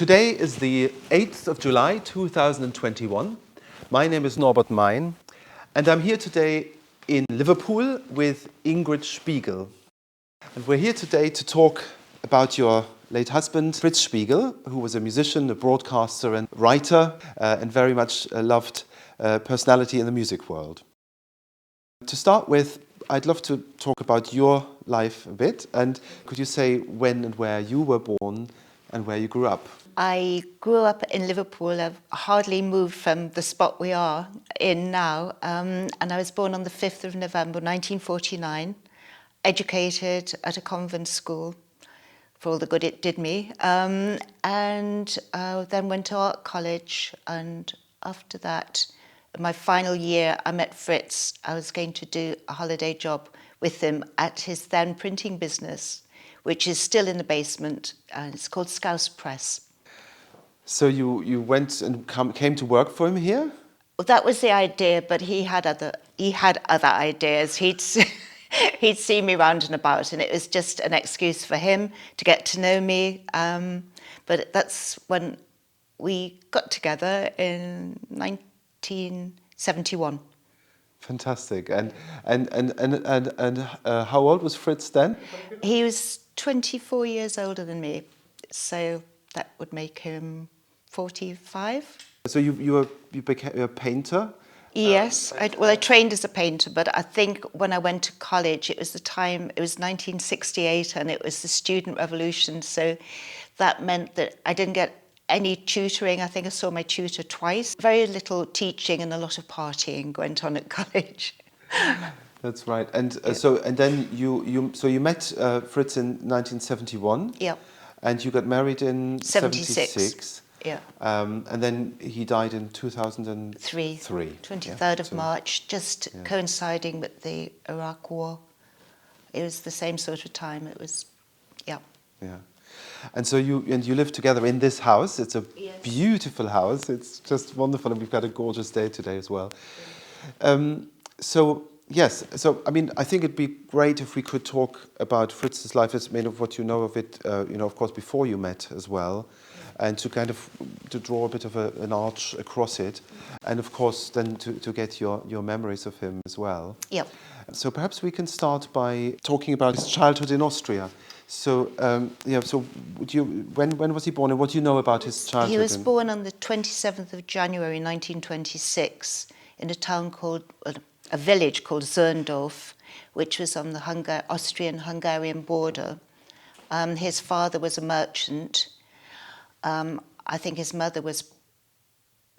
Today is the 8th of July 2021. My name is Norbert Meyn, and I'm here today in Liverpool with Ingrid Spiegl. And we're here today to talk about your late husband, Fritz Spiegl, who was a musician, a broadcaster and writer, and very much a loved personality in the music world. To start with, I'd love to talk about your life a bit, and could you say when and where you were born and where you grew up? I grew up in Liverpool. I've hardly moved from the spot we are in now, and I was born on the 5th of November 1949, educated at a convent school for all the good it did me, and then went to art college, and after that, my final year, I met Fritz. I was going to do a holiday job with him at his then printing business, which is still in the basement, and it's called Scouse Press. So you went and came to work for him here? Well, that was the idea, but he had other ideas. He'd see me round and about, and it was just an excuse for him to get to know me. But that's when we got together in 1971. Fantastic. And how old was Fritz then? He was 24 years older than me, so that would make him 45. So you became a painter? Yes, I trained as a painter, but I think when I went to college, it was 1968, and it was the student revolution, so that meant that I didn't get any tutoring. I think I saw my tutor twice. Very little teaching and a lot of partying went on at college. That's right. And then you met Fritz in 1971. Yeah. And you got married in 76. Yeah. And then he died in 2003. 23rd of March, just coinciding with the Iraq War. It was the same sort of time. It was, yeah. Yeah. And so you live together in this house. It's a beautiful house. It's just wonderful, and we've got a gorgeous day today as well. Yes. So I mean, I think it'd be great if we could talk about Fritz's life, as of what you know of it. Of course, before you met as well, and to draw a bit of an arch across it, and of course then to get your memories of him as well. Yep. So perhaps we can start by talking about his childhood in Austria. So when was he born, and what do you know about his childhood? He was born on the 27th of January 1926 in a village called Zirndorf, which was on the Austrian-Hungarian border. His father was a merchant. I think his mother was,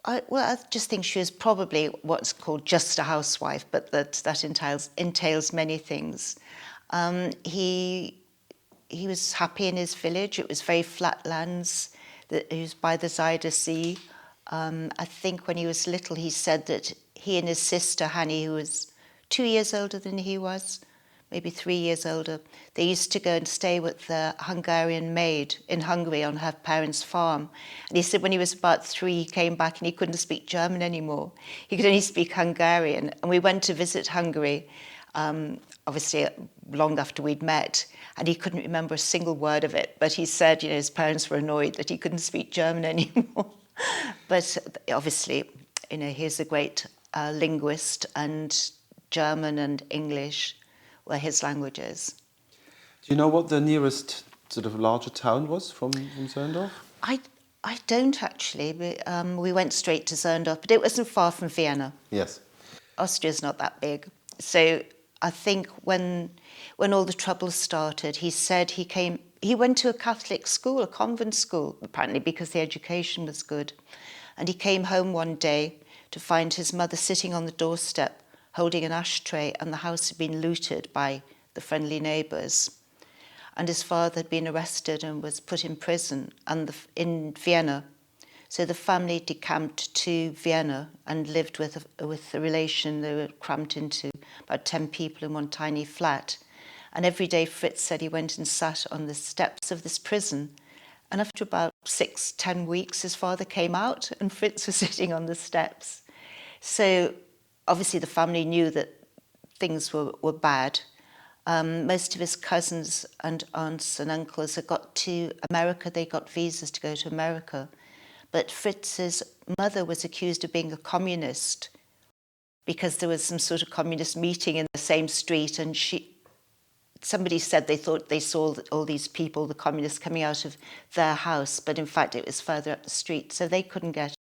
I just think she was probably what's called just a housewife, but that entails many things. He was happy in his village. It was very flat lands. He was by the Zuyder Sea. I think when he was little, he said that he and his sister, Hanny, who was 2 years older than he was, maybe 3 years older, they used to go and stay with the Hungarian maid in Hungary on her parents' farm. And he said when he was about 3, he came back and he couldn't speak German anymore. He could only speak Hungarian. And we went to visit Hungary, obviously long after we'd met, and he couldn't remember a single word of it. But he said, his parents were annoyed that he couldn't speak German anymore. But obviously, he's a great linguist, and German and English were his languages. Do you know what the nearest sort of larger town was from Zirndorf? I don't actually. We went straight to Zirndorf, but it wasn't far from Vienna. Yes. Austria's not that big. So I think when all the troubles started, he said he went to a Catholic school, a convent school, apparently because the education was good. And he came home one day to find his mother sitting on the doorstep holding an ashtray, and the house had been looted by the friendly neighbours. And his father had been arrested and was put in prison in Vienna. So the family decamped to Vienna and lived with a relation. They were cramped into about 10 people in one tiny flat. And every day Fritz said he went and sat on the steps of this prison. And after about 6-10 weeks, his father came out and Fritz was sitting on the steps. So obviously the family knew that things were bad. Most of his cousins and aunts and uncles had got to America. They got visas to go to America. But Fritz's mother was accused of being a communist because there was some sort of communist meeting in the same street, and somebody said they thought they saw all these people, the communists, coming out of their house, but in fact it was further up the street. So they couldn't get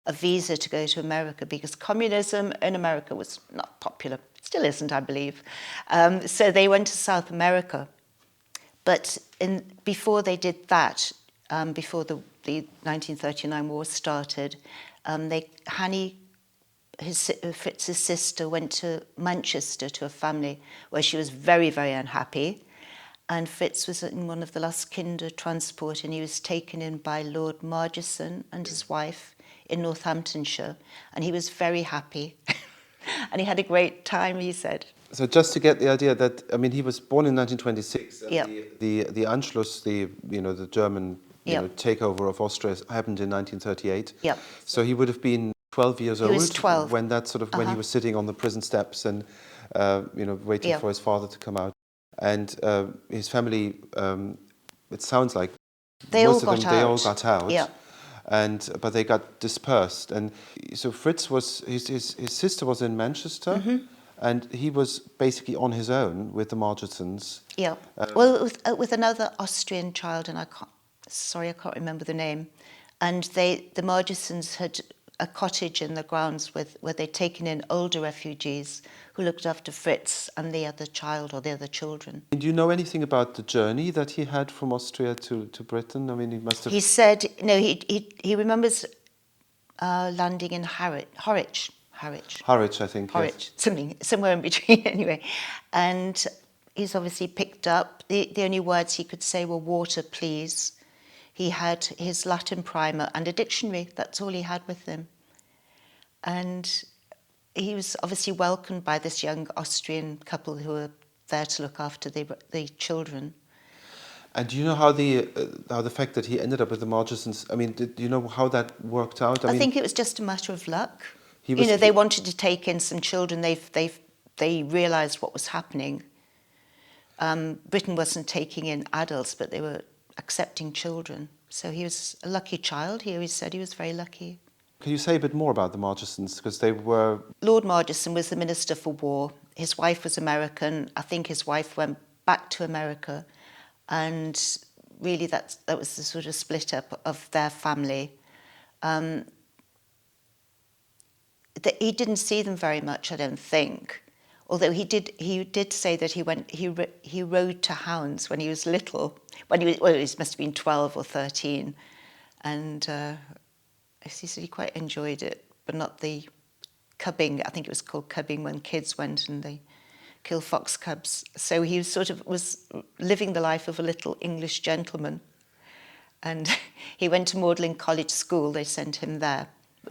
a visa to go to America because communism in America was not popular. Still isn't, I believe. So they went to South America. But before they did that, before the 1939 war started, Fritz's sister went to Manchester to a family where she was very, very unhappy. And Fritz was in one of the last Kindertransport, and he was taken in by Lord Margeson and his wife in Northamptonshire. And he was very happy. And he had a great time, he said. So just to get the idea that, I mean, he was born in 1926, and Yep. the Anschluss, the German Yep. takeover of Austria happened in 1938. Yep. So he would have been 12 years old was 12. when when he was sitting on the prison steps and waiting Yeah. for his father to come out. And his family, it sounds like They most all of them got they all out. got out. Yeah. But they got dispersed, and so Fritz was his sister was in Manchester, and he was basically on his own with the Margesons. Yeah. Well, with another Austrian child, and I can't remember the name. And the Margesons had a cottage in the grounds where they'd taken in older refugees who looked after Fritz and the other child or the other children. Do you know anything about the journey that he had from Austria to Britain? I mean, he must have. He said, no, he remembers landing in Harwich, Harwich, I think. Yes. somewhere in between anyway. And he's obviously picked up, the only words he could say were water, please. He had his Latin primer and a dictionary. That's all he had with him. And he was obviously welcomed by this young Austrian couple who were there to look after the children. And do you know how the fact that he ended up with the Margesons? I mean, do you know how that worked out? I think it was just a matter of luck. He was- They wanted to take in some children. They realised what was happening. Britain wasn't taking in adults, but they were accepting children. So he was a lucky child. He always said he was very lucky. Can you say a bit more about the Margesons? Because they were. Lord Margeson was the Minister for War. His wife was American. I think his wife went back to America. And really that was the sort of split up of their family. He didn't see them very much, I don't think. Although he did say that he rode to hounds when he was little. He must have been 12 or 13. And he said he quite enjoyed it, but not the cubbing. I think it was called cubbing when kids went and they kill fox cubs. So he was living the life of a little English gentleman. And he went to Magdalen College School. They sent him there.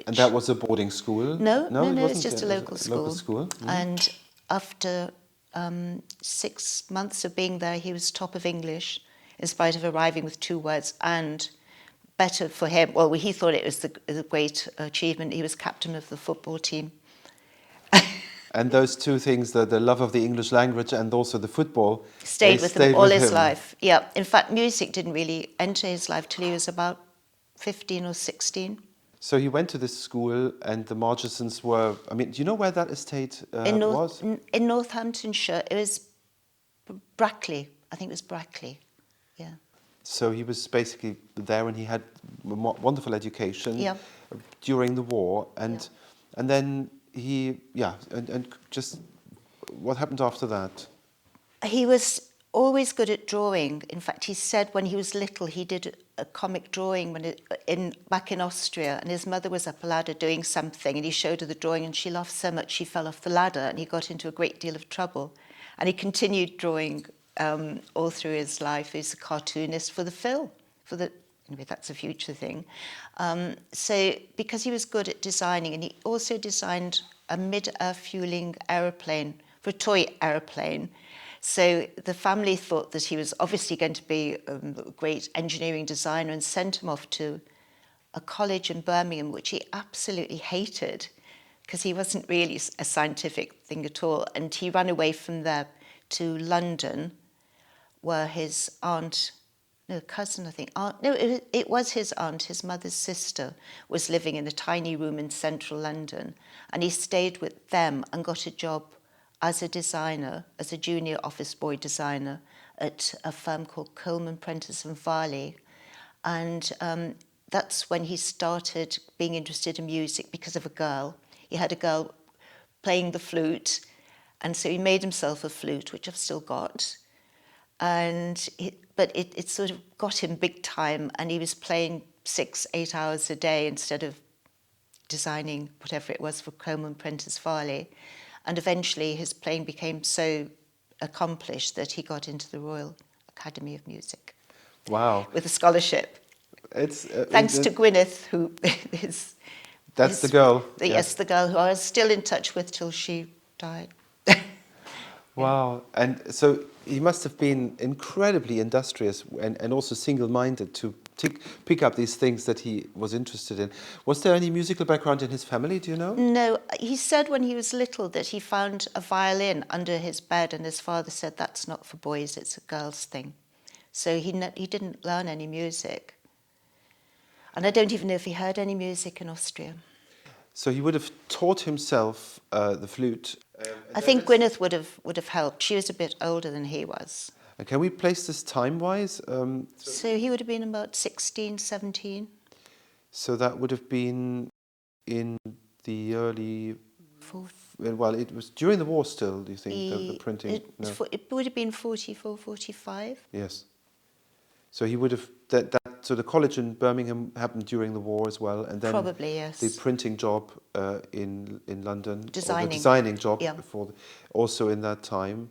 And that was a boarding school? No, it wasn't. it's just a local school. Local school. Mm. And after 6 months of being there, he was top of English, in spite of arriving with 2 words. And better for him, well, he thought it was the great achievement. He was captain of the football team. And those two things, the love of the English language and also the football, Stayed with him all his life. Yeah. In fact, music didn't really enter his life till he was about 15 or 16. So he went to this school, and the Margesons were. I mean, do you know where that estate was? In Northamptonshire, it was Brackley. I think it was Brackley. Yeah. So he was basically there, and he had a wonderful education during the war, and then and just what happened after that? He was always good at drawing. In fact, he said when he was little, he did a comic drawing back in Austria, and his mother was up a ladder doing something, and he showed her the drawing, and she laughed so much she fell off the ladder, and he got into a great deal of trouble. And he continued drawing all through his life. He's a cartoonist for the film, anyway, that's a future thing. So because he was good at designing, and he also designed a mid-air fueling aeroplane, for a toy aeroplane. So the family thought that he was obviously going to be a great engineering designer, and sent him off to a college in Birmingham, which he absolutely hated because he wasn't really a scientific thing at all. And he ran away from there to London, where his aunt, no, cousin, I think, aunt, no, it was his aunt, his mother's sister, was living in a tiny room in central London. And he stayed with them and got a job as a designer, as a junior office boy designer at a firm called Coleman, Prentice and Varley. And that's when he started being interested in music because of a girl. He had a girl playing the flute, and so he made himself a flute, which I've still got. But it sort of got him big time, and he was playing 6-8 hours a day instead of designing whatever it was for Coleman, Prentice Varley. And eventually his playing became so accomplished that he got into the Royal Academy of Music. Wow. With a scholarship. It's Thanks to Gwyneth, who is... That's the girl. Yes, the girl who I was still in touch with till she died. Wow. And so he must have been incredibly industrious and also single-minded to pick up these things that he was interested in. Was there any musical background in his family, do you know? No, he said when he was little that he found a violin under his bed, and his father said, that's not for boys, it's a girl's thing. So he didn't learn any music. And I don't even know if he heard any music in Austria. So he would have taught himself the flute. I think Gwyneth would have helped. She was a bit older than he was. And can we place this time-wise? So he would have been about 16, 17. So that would have been in the early... Well, it was during the war still, do you think, the printing? It would have been 44, 45. Yes. So he would have... So the college in Birmingham happened during the war as well, and then probably, yes, the printing job in London, designing, or the designing job, yeah, also in that time,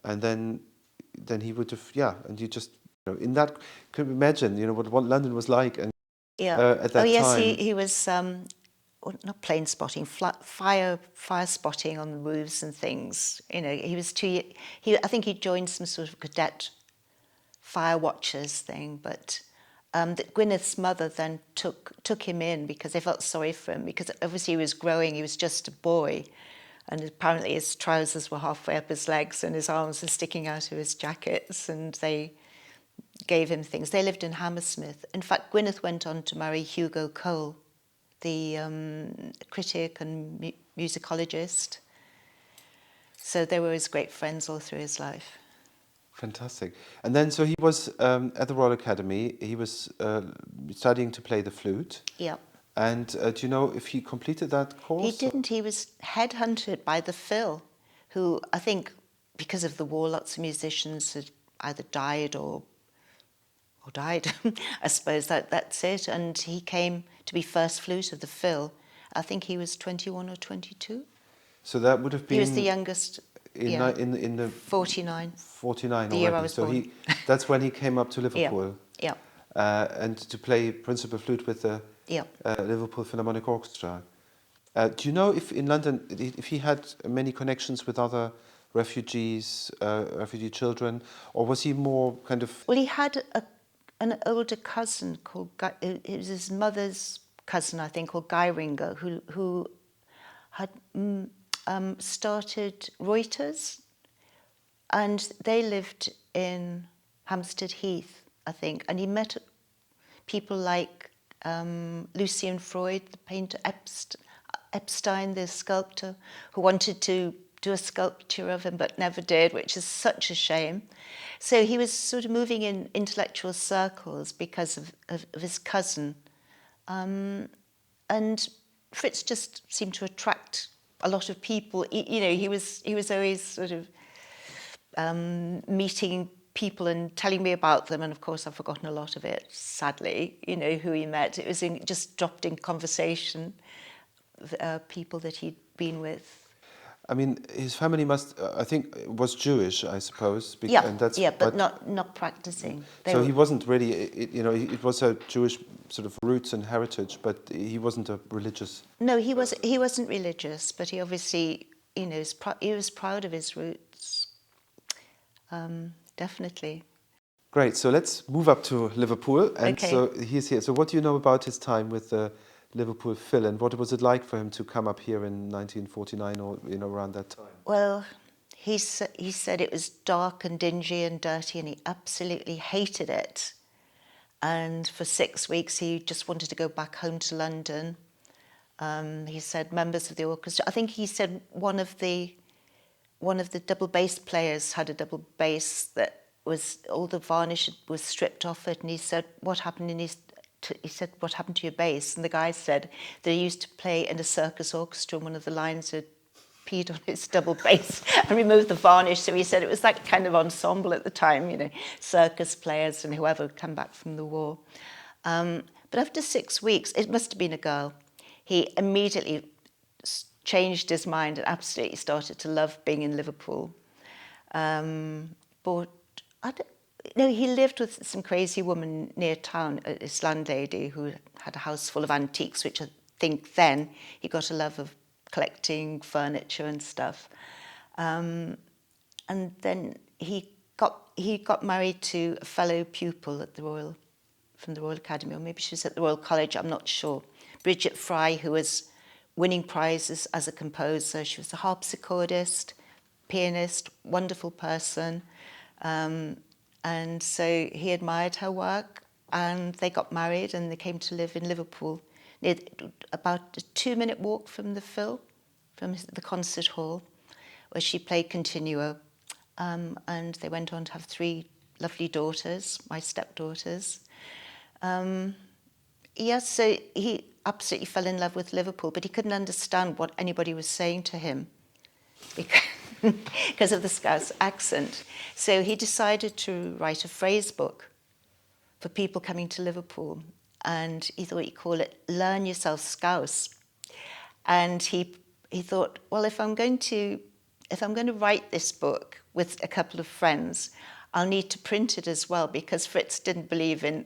and then he would have, yeah, and you just, in that, can you imagine, what London was like, and yeah, at that time. Yes, he was not plane spotting, fire spotting on the roofs and things. He was I think he joined some sort of cadet fire watchers thing, but. That Gwyneth's mother then took him in because they felt sorry for him, because obviously he was growing, he was just a boy, and apparently his trousers were halfway up his legs and his arms were sticking out of his jackets, and they gave him things. They lived in Hammersmith. In fact, Gwyneth went on to marry Hugo Cole, the critic and musicologist. So they were his great friends all through his life. Fantastic. And then, so he was at the Royal Academy. He was studying to play the flute. Yeah. And do you know if he completed that course? He didn't. He was headhunted by the Phil, who I think, because of the war, lots of musicians had either died or died. I suppose that's it. And he came to be first flute of the Phil. I think he was 21 or 22. So that would have been... He was the youngest. In the 49. 49 the already. year I was so born. That's when he came up to Liverpool. Yeah. And to play principal flute with the Liverpool Philharmonic Orchestra. Do you know if in London, if he had many connections with other refugee children, or was he more kind of... Well, he had an older cousin called Guy, it was his mother's cousin, I think, called Guy Ringer, who had started Reuters, and they lived in Hampstead Heath, I think, and he met people like Lucian Freud, the painter, Epstein, the sculptor, who wanted to do a sculpture of him but never did, which is such a shame. So he was sort of moving in intellectual circles because of his cousin. And Fritz just seemed to attract a lot of people. He was always sort of meeting people and telling me about them, and of course I've forgotten a lot of it, sadly, who he met. It was just dropped in conversation, people that he'd been with. I mean, his family I think, was Jewish, I suppose. But not practicing. So he wasn't really, it was a Jewish sort of roots and heritage, but he wasn't a religious... No, he wasn't religious, but he obviously, he was proud of his roots, definitely. Great, so let's move up to Liverpool. And okay. So he's here. So what do you know about his time with the Liverpool Phil, and what was it like for him to come up here in 1949 or around that time? Well, he said it was dark and dingy and dirty, and he absolutely hated it. And for 6 weeks, he just wanted to go back home to London. He said members of the orchestra, I think he said one of the double bass players had a double bass that was, all the varnish was stripped off it, and he said, what happened? And he said, what happened to your bass? And the guy said that he used to play in a circus orchestra, and one of the lines had peed on his double bass and removed the varnish. So he said it was that kind of ensemble at the time, you know, circus players and whoever had come back from the war. But after 6 weeks, it must have been a girl, he immediately changed his mind and absolutely started to love being in Liverpool. But he lived with some crazy woman near town, this landlady who had a house full of antiques, which I think then he got a love of collecting furniture and stuff. And then he got married to a fellow pupil at from the Royal Academy, or maybe she was at the Royal College, I'm not sure. Bridget Fry, who was winning prizes as a composer. She was a harpsichordist, pianist, wonderful person. And so he admired her work, and they got married, and they came to live in Liverpool, near about a 2-minute walk from the Phil, from the concert hall, where she played continuo. And they went on to have 3 lovely daughters, my stepdaughters. Yes, so he absolutely fell in love with Liverpool, but he couldn't understand what anybody was saying to him because of the Scouse accent. So he decided to write a phrase book for people coming to Liverpool, and he thought he'd call it Learn Yourself Scouse. And he thought, well, if I'm going to write this book with a couple of friends, I'll need to print it as well, because Fritz didn't believe in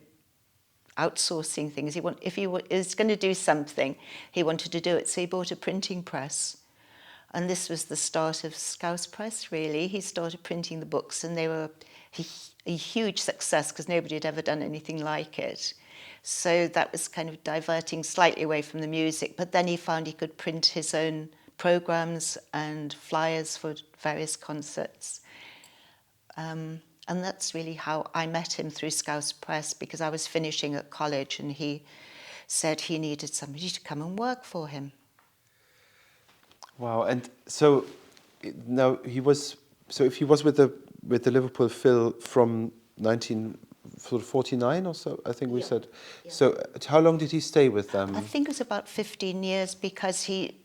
outsourcing things. If he was going to do something, he wanted to do it. So he bought a printing press. And this was the start of Scouse Press, really. He started printing the books, and they were a huge success because nobody had ever done anything like it. So that was kind of diverting slightly away from the music. But then he found he could print his own programs and flyers for various concerts. And that's really how I met him, through Scouse Press, because I was finishing at college, and he said he needed somebody to come and work for him. Wow! And so now if he was with the Liverpool Phil from 1949 or so, I think we said. Yeah. So how long did he stay with them? I think it was about 15 years, because he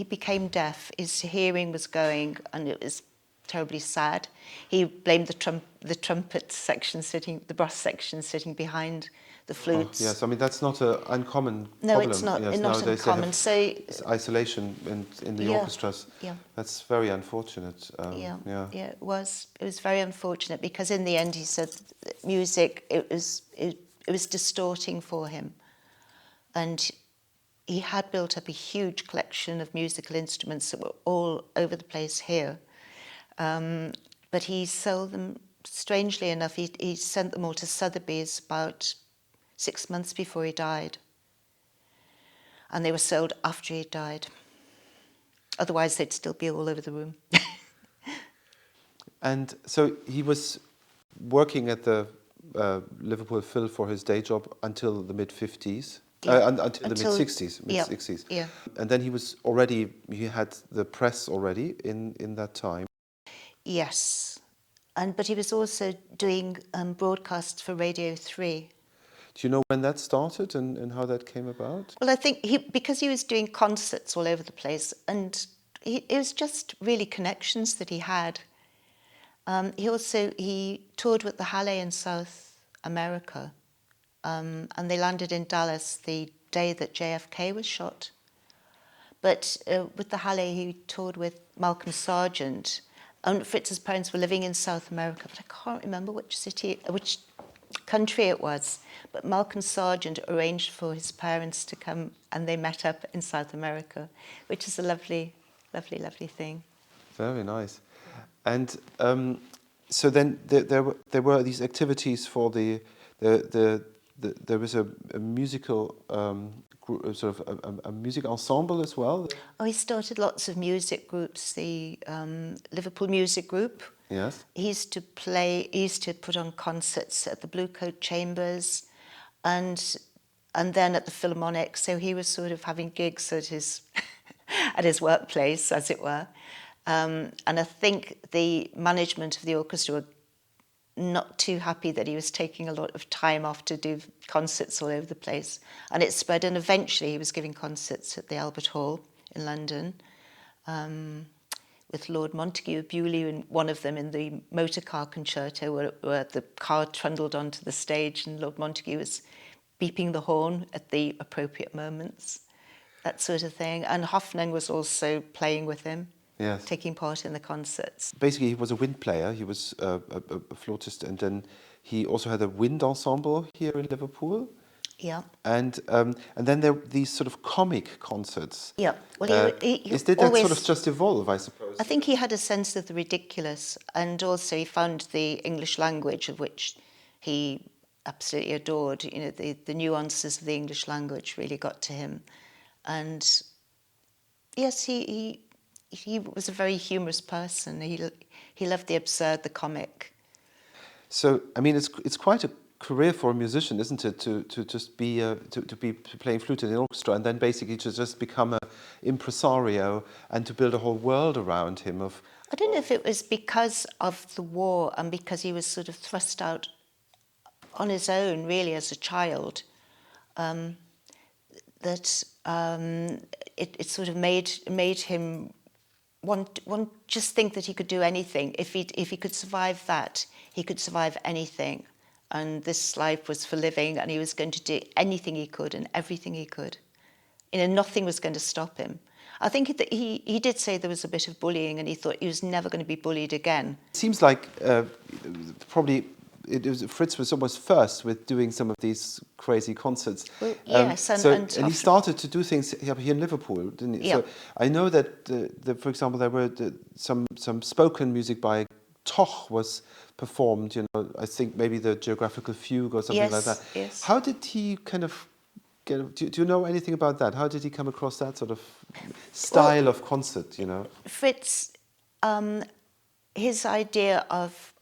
became deaf. His hearing was going, and it was terribly sad. He blamed the trumpet section the brass section sitting behind the flutes. Oh, yes, I mean that's not an uncommon no, problem. It's not. Yes, It's not uncommon. So it's isolation in the orchestras. Yeah, that's very unfortunate. Yeah, it was. It was very unfortunate, because in the end he said music it was distorting for him, and he had built up a huge collection of musical instruments that were all over the place here. But he sold them, strangely enough, he sent them all to Sotheby's about 6 months before he died. And they were sold after he died. Otherwise, they'd still be all over the room. And so he was working at the Liverpool Phil for his day job until the mid-50s. Yeah. Until the mid-60s. Yeah. And then he had the press already in that time. Yes, but he was also doing broadcasts for Radio 3. Do you know when that started and how that came about? Well, I think because he was doing concerts all over the place, and it was just really connections that he had. He toured with the Halle in South America, and they landed in Dallas the day that JFK was shot. But with the Halle, he toured with Malcolm Sargent. And Fritz's parents were living in South America, but I can't remember which country it was. But Malcolm Sargent arranged for his parents to come, and they met up in South America, which is a lovely, lovely, lovely thing. Very nice. And so then there were these activities for the there was a musical sort of a music ensemble as well. Oh, he started lots of music groups, the Liverpool Music Group. Yes. He used to put on concerts at the Blue Coat Chambers and then at the Philharmonic. So he was sort of having gigs at his at his workplace, as it were. And I think the management of the orchestra were not too happy that he was taking a lot of time off to do concerts all over the place. And it spread, and eventually he was giving concerts at the Albert Hall in London with Lord Montague of Bewley, and one of them in the motor car concerto where the car trundled onto the stage and Lord Montague was beeping the horn at the appropriate moments, that sort of thing. And Hoffnung was also playing with him. Yes. Taking part in the concerts. Basically, he was a wind player. He was a flautist, and then he also had a wind ensemble here in Liverpool. Yeah. And then there were these sort of comic concerts. Yeah. Well, did that sort of just evolve, I suppose? I think he had a sense of the ridiculous, and also he found the English language, of which he absolutely adored. You know, the nuances of the English language really got to him, and yes, he was a very humorous person. He loved the absurd, the comic. So, I mean, it's quite a career for a musician, isn't it? To just be to be playing flute in an orchestra, and then basically to just become an impresario and to build a whole world around him. I don't know if it was because of the war and because he was sort of thrust out on his own, really, as a child. That it sort of made him want just think that he could do anything. If he could survive that, he could survive anything. And this life was for living, and he was going to do anything he could and everything he could. You know, nothing was going to stop him. I think that he did say there was a bit of bullying, and he thought he was never going to be bullied again. It seems like probably Fritz was almost first with doing some of these crazy concerts. Well, yes, and he started to do things here in Liverpool, didn't he? Yeah. So I know that, for example, there were some spoken music by Toch was performed. You know, I think maybe the Geographical Fugue or something like that. Yes. How did he kind of get? Do you know anything about that? How did he come across that sort of style of concert? You know, Fritz, his idea of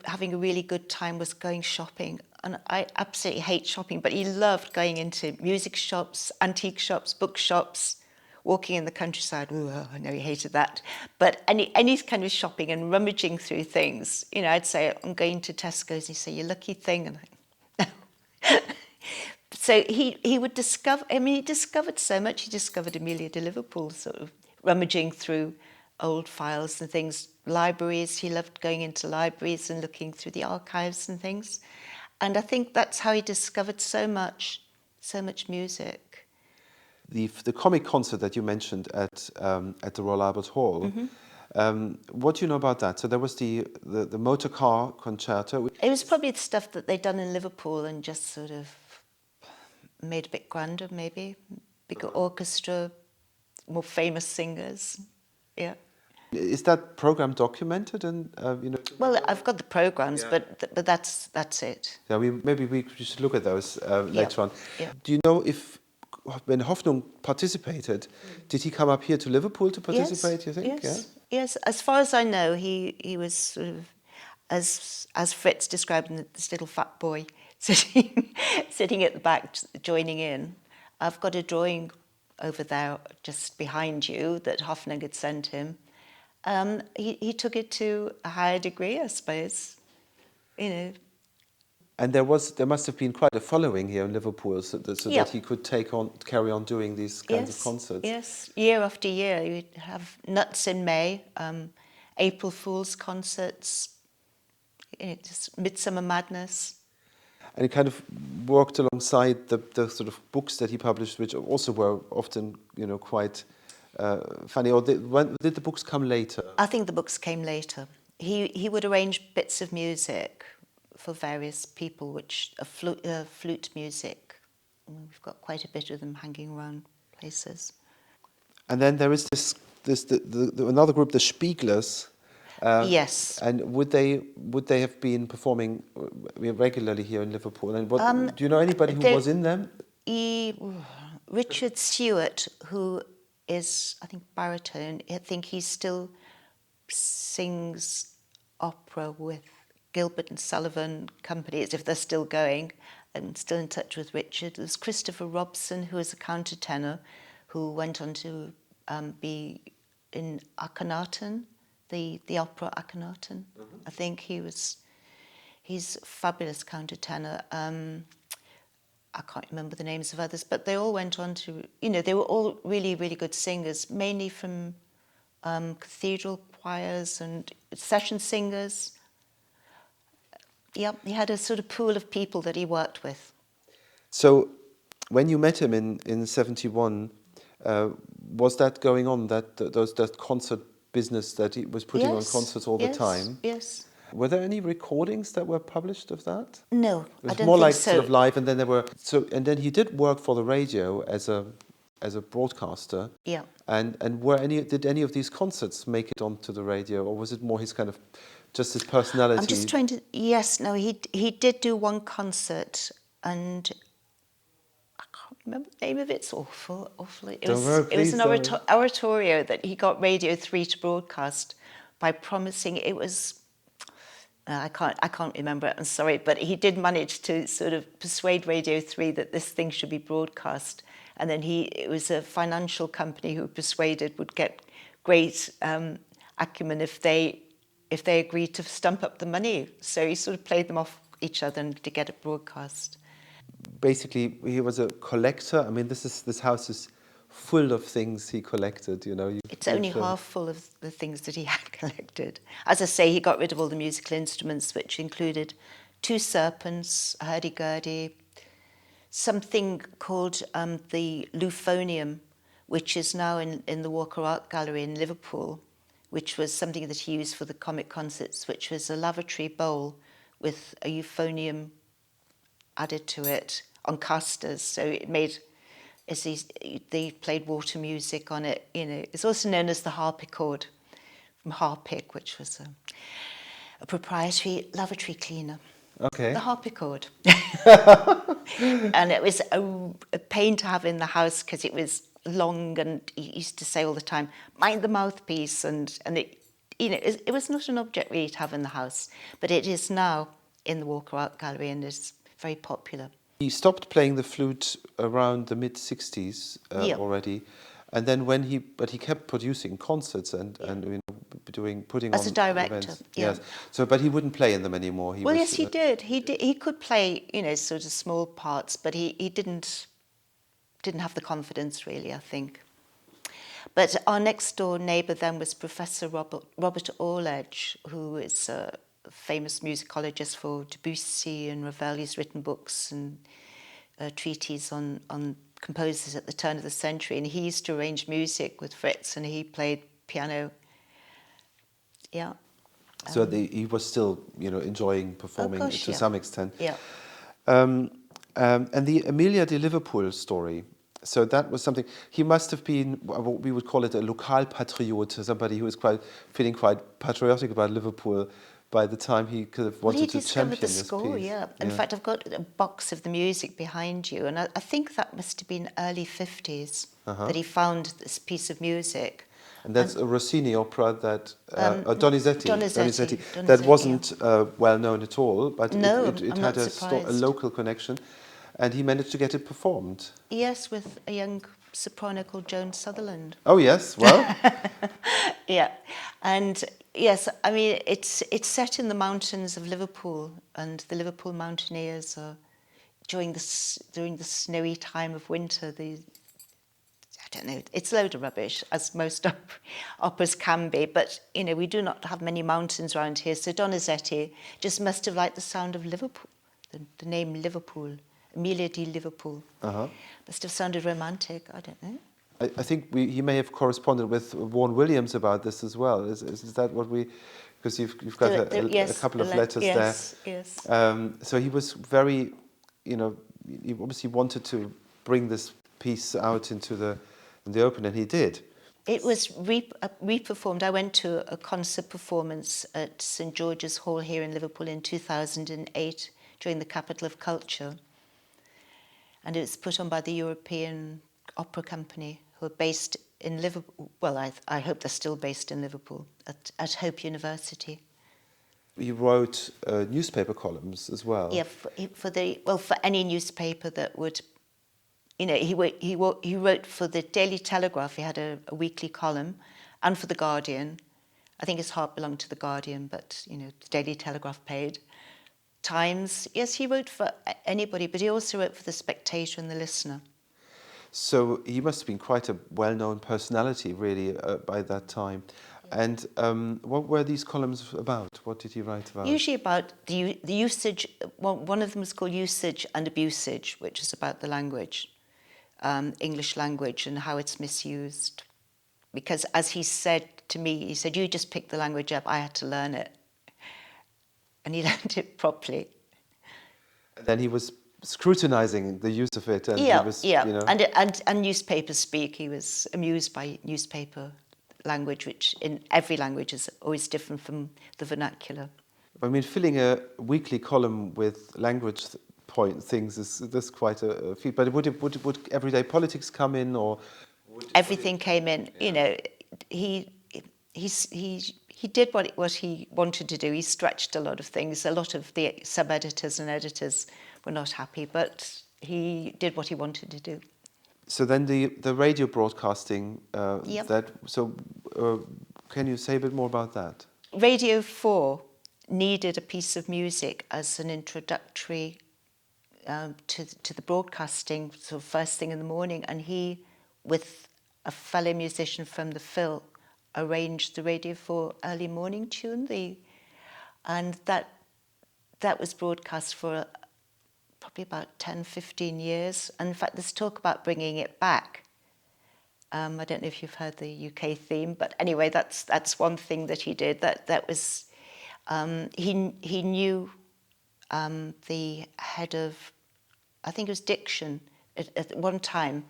having a really good time was going shopping. And I absolutely hate shopping, but he loved going into music shops, antique shops, bookshops, walking in the countryside. Ooh, I know he hated that. But any kind of shopping and rummaging through things. You know, I'd say, I'm going to Tesco's, and he'd say, you lucky thing. And I, so he would discover, I mean, he discovered so much. He discovered Emilia di Liverpool, sort of rummaging through old files and things. Libraries, he loved going into libraries and looking through the archives and things. And I think that's how he discovered so much music. The comic concert that you mentioned at the Royal Albert Hall, what do you know about that? So there was the motor car concerto. It was probably the stuff that they'd done in Liverpool and just sort of made a bit grander, maybe. Bigger orchestra, more famous singers, yeah. Is that program documented? And you know. Well, I've got the programs, but that's it. Yeah, maybe we should look at those later on. Yeah. Do you know if when Hoffnung participated, did he come up here to Liverpool to participate? You think? Yes. As far as I know, he was sort of, as Fritz described him, this little fat boy sitting at the back, joining in. I've got a drawing over there just behind you that Hoffnung had sent him. He took it to a higher degree, I suppose. You know. And there must have been quite a following here in Liverpool, so that he could carry on doing these kinds of concerts. Yes, year after year, you'd have Nuts in May, April Fool's concerts, you know, just Midsummer Madness. And he kind of worked alongside the sort of books that he published, which also were often, you know, quite funny. Or did the books come later? I think the books came later. He would arrange bits of music for various people, which flute music. We've got quite a bit of them hanging around places. And then there is another group, the Spieglers. Yes. And would they have been performing regularly here in Liverpool? And what do you know anybody who was in them? Richard Stewart, who is, I think, baritone, I think he still sings opera with Gilbert and Sullivan Company, as if they're still going and still in touch with Richard. There's Christopher Robson, who is a countertenor, who went on to be in Akhenaten, the opera Akhenaten. I think he's a fabulous countertenor. I can't remember the names of others, but they all went on to, they were all really, really good singers, mainly from cathedral choirs and session singers. Yeah, he had a sort of pool of people that he worked with. So, when you met him in 71, was that going on, that concert business that he was putting on concerts all the time? Yes. Were there any recordings that were published of that? No, It was I don't think so. more like sort of live, and then there were and then he did work for the radio as a broadcaster. Yeah. And did any of these concerts make it onto the radio, or was it more his kind of just his personality? I'm just trying to. Yes, no, he did do one concert, and I can't remember the name of it. It's awful. It was an oratorio that he got Radio 3 to broadcast by promising it was. I can't remember it, I'm sorry, but he did manage to sort of persuade Radio 3 that this thing should be broadcast. And then it was a financial company who persuaded would get great acumen if they agreed to stump up the money. So he sort of played them off each other and to get it broadcast. Basically, he was a collector. I mean, this house is full of things he collected, It's only half full of the things that he had collected. As I say, he got rid of all the musical instruments, which included 2 serpents, a hurdy-gurdy, something called the euphonium, which is now in the Walker Art Gallery in Liverpool, which was something that he used for the comic concerts, which was a lavatory bowl with a euphonium added to it on casters. So it made... they played water music on it. It's also known as the harpichord from Harpic, which was a proprietary lavatory cleaner. Okay. The harpichord. And it was a pain to have in the house because it was long, and he used to say all the time, "Mind the mouthpiece," and it was not an object really to have in the house, but it is now in the Walker Art Gallery and is very popular. He stopped playing the flute around the mid-60s already, and then but he kept producing concerts and putting as on a director. events. Yeah. Yes. So, but he wouldn't play in them anymore. Yes, he did. He could play, sort of small parts, but he didn't have the confidence really, I think. But our next door neighbour then was Professor Robert Orledge, who is a famous musicologist for Debussy and Ravel. He's written books and treatises on composers at the turn of the century, and he used to arrange music with Fritz, and he played piano. Yeah. So he was still, enjoying performing to some extent. Yeah. And the Emilia di Liverpool story. So that was something. He must have been what we would call it a Lokalpatriot, somebody who was feeling quite patriotic about Liverpool by the time he could have wanted to champion this piece. He discovered the score, yeah. In fact, I've got a box of the music behind you, and I think that must have been early 50s that he found this piece of music. And that's a Rossini opera that Donizetti. That wasn't well known at all, but it had a local connection, and he managed to get it performed. Yes, with a young soprano called Joan Sutherland. Oh yes, well. Yeah, and yes, I mean it's set in the mountains of Liverpool, and the Liverpool mountaineers are during the snowy time of winter. I don't know, it's a load of rubbish, as most operas can be, but we do not have many mountains around here, so Donizetti just must have liked the sound of Liverpool, the name Liverpool, Emilia di Liverpool. Must have sounded romantic, I don't know. I think he may have corresponded with Vaughan Williams about this as well. Is that what we? Because you've got a couple of letters there. Yes. So he was very, he obviously wanted to bring this piece out into the open, and he did. It was re-performed. I went to a concert performance at St George's Hall here in Liverpool in 2008 during the Capital of Culture. And it was put on by the European Opera Company, who are based in Liverpool. Well, I hope they're still based in Liverpool, at Hope University. You wrote newspaper columns as well. Yeah, for any newspaper that would, you know, he wrote for the Daily Telegraph. He had a weekly column, and for the Guardian. I think his heart belonged to the Guardian, but you know, the Daily Telegraph paid. Times, yes, he wrote for anybody, but he also wrote for the Spectator and the Listener. So he must have been quite a well-known personality, really, by that time. And what were these columns about? What did he write about? Usually about the usage. One of them was called Usage and Abusage, which is about the language, English language, and how it's misused. Because as he said to me, he said, "You just picked the language up. I had to learn it." And he learned it properly. And then he was scrutinizing the use of it, and he was, you know, and newspaper speak. He was amused by newspaper language, which in every language is always different from the vernacular. I mean, filling a weekly column with language things is quite a feat. But would everyday politics come in, or everything came in? Yeah. You know, he did what he wanted to do. He stretched a lot of things. A lot of the sub-editors and editors were not happy, but he did what he wanted to do. So then the radio broadcasting, Yep. Can you say a bit more about that? Radio 4 needed a piece of music as an introductory to the broadcasting, sort of first thing in the morning, and he, with a fellow musician from the Phil, arranged the Radio 4 early morning tune, and that was broadcast for probably about 10, 15 years. And in fact, there's talk about bringing it back. I don't know if you've heard the UK theme, but anyway, that's one thing that he did. That was he knew the head of, I think it was Diction. At one time,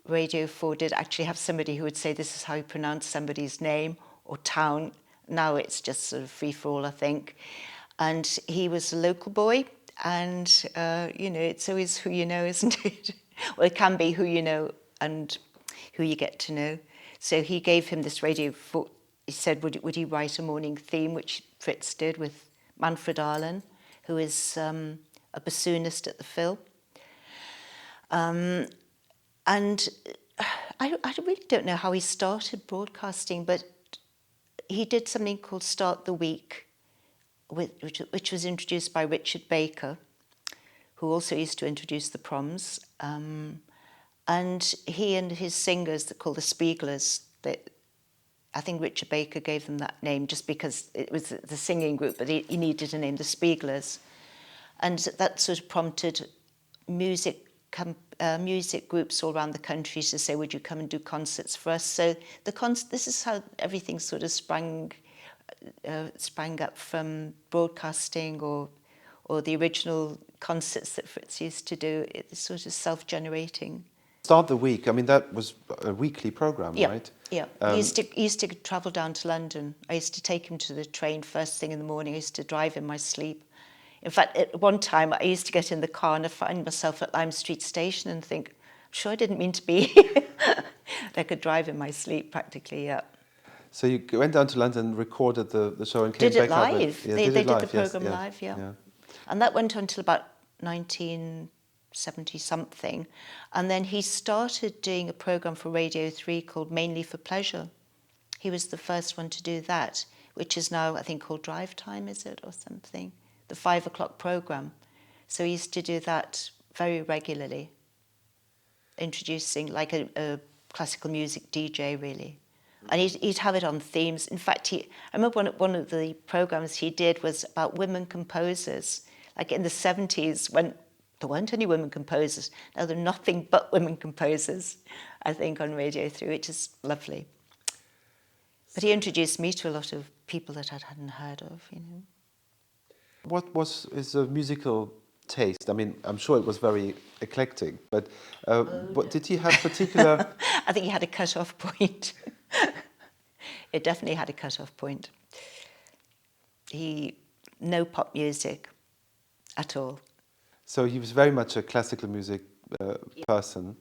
Radio 4 did actually have somebody who would say this is how you pronounce somebody's name or town. Now it's just sort of free for all, I think. And he was a local boy, and you know, it's always who you know, isn't it? Well, it can be who you know and who you get to know. So he gave him this Radio 4. He said, would he write a morning theme, which Fritz did with Manfred Arlen, who is a bassoonist at the Phil. And I really don't know how he started broadcasting, but he did something called Start the Week, which was introduced by Richard Baker, who also used to introduce the proms. And he and his singers, they're called the Spieglers, I think Richard Baker gave them that name just because it was the singing group, but he needed a name, the Spieglers. And that sort of prompted music groups all around the country to say, would you come and do concerts for us? So this is how everything sort of sprang up from broadcasting or the original concerts that Fritz used to do. It's sort of self-generating. Start the Week, I mean, that was a weekly programme, right? Yeah, he used to travel down to London. I used to take him to the train first thing in the morning. I used to drive in my sleep. In fact, at one time, I used to get in the car and I find myself at Lime Street Station and think, I'm sure I didn't mean to be here. I could drive in my sleep practically, yeah. So you went down to London, recorded the show and came back up. Did it live. They did the programme live, yeah. And that went on until about 1970-something. And then he started doing a programme for Radio 3 called Mainly for Pleasure. He was the first one to do that, which is now, I think, called Drive Time, is it, or something? The 5 o'clock programme. So he used to do that very regularly, introducing like a classical music DJ, really. And he'd have it on themes. In fact, I remember one of the programmes he did was about women composers. Like in the 70s, when there weren't any women composers. Now there are nothing but women composers, I think, on Radio 3, which is lovely. But he introduced me to a lot of people that I hadn't heard of, you know. What was his musical taste? I mean, I'm sure it was very eclectic, but did he have particular... I think he had a cut-off point. It definitely had a cut-off point. No pop music at all. So he was very much a classical music person.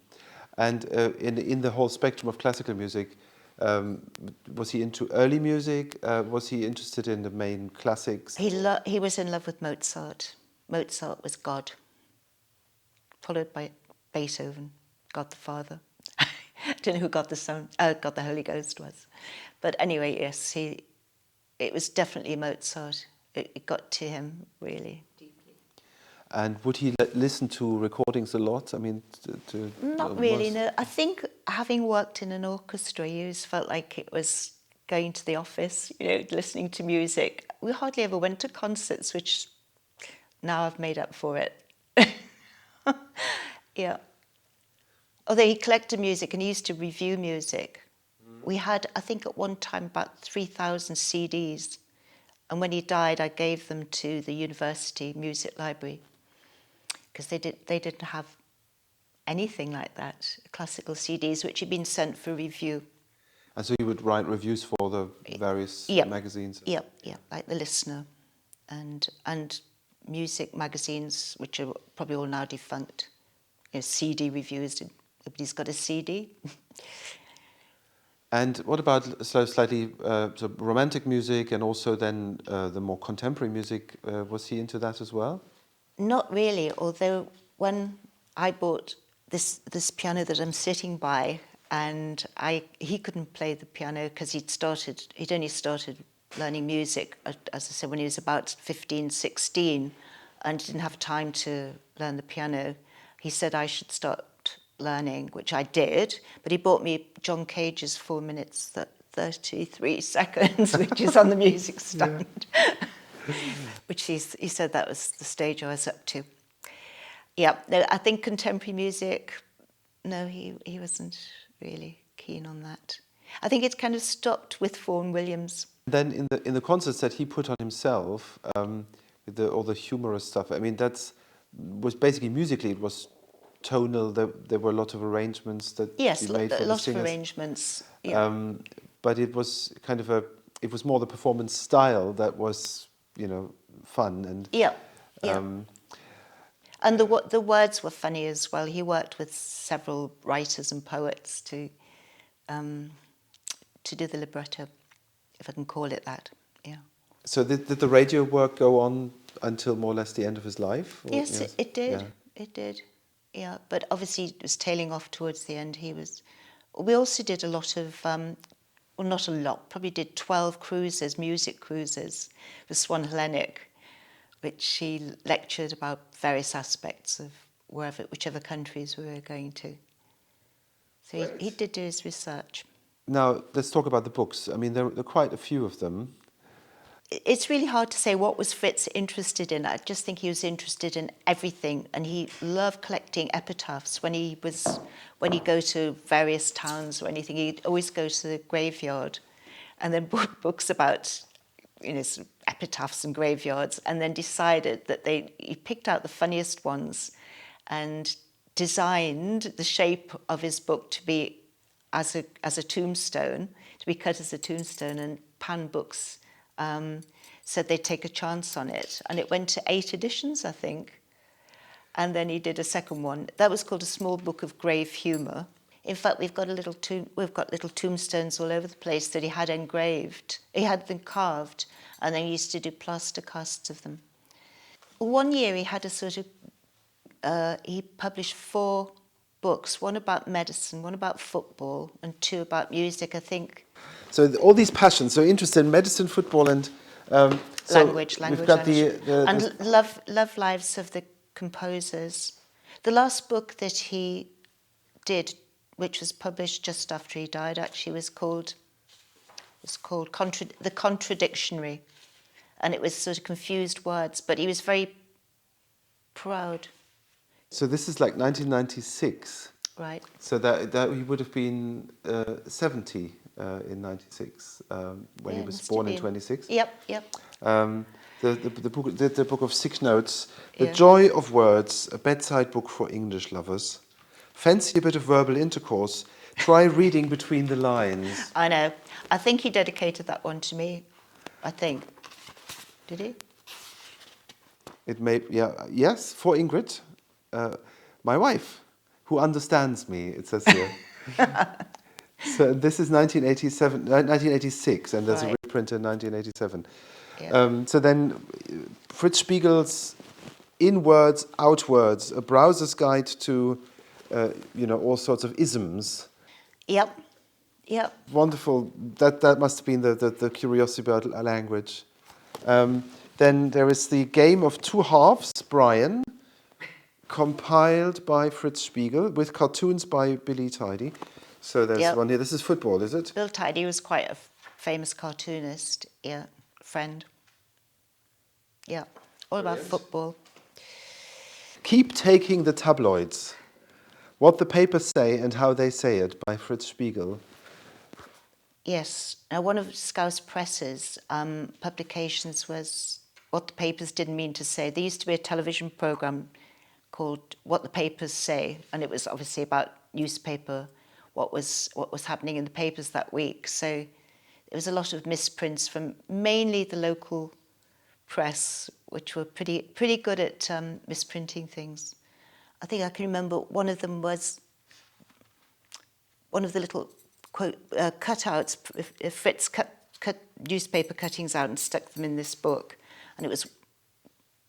And in the whole spectrum of classical music, was he into early music? Was he interested in the main classics? He was in love with Mozart. Mozart was God, followed by Beethoven, God the Father. I don't know who God the Holy Ghost was. But anyway, yes, it was definitely Mozart. It got to him, really. And would he listen to recordings a lot? I mean, Not really, no. I think having worked in an orchestra, he always felt like it was going to the office, listening to music. We hardly ever went to concerts, which now I've made up for it. Yeah. Although he collected music and he used to review music. We had, I think at one time, about 3,000 CDs. And when he died, I gave them to the university music library because they didn't have anything like that, classical CDs, which had been sent for review. And so you would write reviews for the various magazines? Yeah, like The Listener and music magazines, which are probably all now defunct. CD reviews, everybody's got a CD. And what about slightly romantic music and also then the more contemporary music? Was he into that as well? Not really, although when I bought this piano that I'm sitting by, and he couldn't play the piano because he'd only started learning music, as I said, when he was about 15, 16, and didn't have time to learn the piano. He said I should start learning, which I did, but he bought me John Cage's 4 minutes 33 seconds, which is on the music stand. Which he said that was the stage I was up to. Yeah, no, I think contemporary music, no, he wasn't really keen on that. I think it's kind of stopped with Vaughan Williams. Then in the concerts that he put on himself, with all the humorous stuff, I mean, was basically musically, it was tonal. There were a lot of arrangements that he made for the singers. Yes, a lot of arrangements. Yeah. But it was kind of it was more the performance style that was, fun and and the words were funny as well. He worked with several writers and poets to do the libretto, if I can call it that. Yeah. So did the radio work go on until more or less the end of his life? Or, yes, it did. Yeah. It did. Yeah, but obviously it was tailing off towards the end. We also did a lot of, well, not a lot, probably did 12 cruises, music cruises with Swan Hellenic, which he lectured about various aspects of whichever countries we were going to. So he did do his research. Now, let's talk about the books. I mean, there are quite a few of them. It's really hard to say what was Fritz interested in. I just think he was interested in everything, and he loved collecting epitaphs. When he'd go to various towns or anything, he'd always go to the graveyard, and then bought books about, epitaphs and graveyards, and then decided that he picked out the funniest ones, and designed the shape of his book to be as a tombstone, to be cut as a tombstone, and Pan Books said they'd take a chance on it, and it went to 8 editions, I think. And then he did a second one that was called A Small Book of Grave Humour. In fact, we've got little tombstones all over the place that he had engraved. He had them carved, and then he used to do plaster casts of them. One year he had he published 4 books, one about medicine, one about football, and 2 about music, I think. So all these passions, so interested in medicine, football, and language. We've got and love lives of the composers. The last book that he did, which was published just after he died, actually was called The Contradictionary, and it was sort of confused words, but he was very proud. So this is like 1996. Right. So that he would have been 70 in 96 when he was born in 26. Yep. The book of 6 notes, The Joy of Words, a bedside book for English lovers. Fancy a bit of verbal intercourse. Try reading between the lines. I know. I think he dedicated that one to me. I think. Did he? It may, yeah, yes, for Ingrid, my wife, who understands me, it says here. So this is 1986, and there's a Right. reprint in 1987. Yeah. So then Fritz Spiegel's Inwards, Outwards, a browser's guide to, all sorts of isms. Yep. Yep. Wonderful. That must have been the curiosity about language. Then there is the Game of Two Halves, Brian, compiled by Fritz Spiegl with cartoons by Billy Tidy. So there's one here. This is football, is it? Bill Tidy was quite a famous cartoonist. Yeah. Friend. Yeah. All about football. Keep Taking the Tabloids. What the Papers Say and How They Say It by Fritz Spiegl. Yes. Now, one of Scouse Press's publications was What the Papers Didn't Mean to Say. There used to be a television program called What the Papers Say, and it was obviously about newspaper, what was happening in the papers that week. So there was a lot of misprints from mainly the local press, which were pretty good at misprinting things. I think I can remember one of them was one of the little quote cutouts. If Fritz cut newspaper cuttings out and stuck them in this book, and it was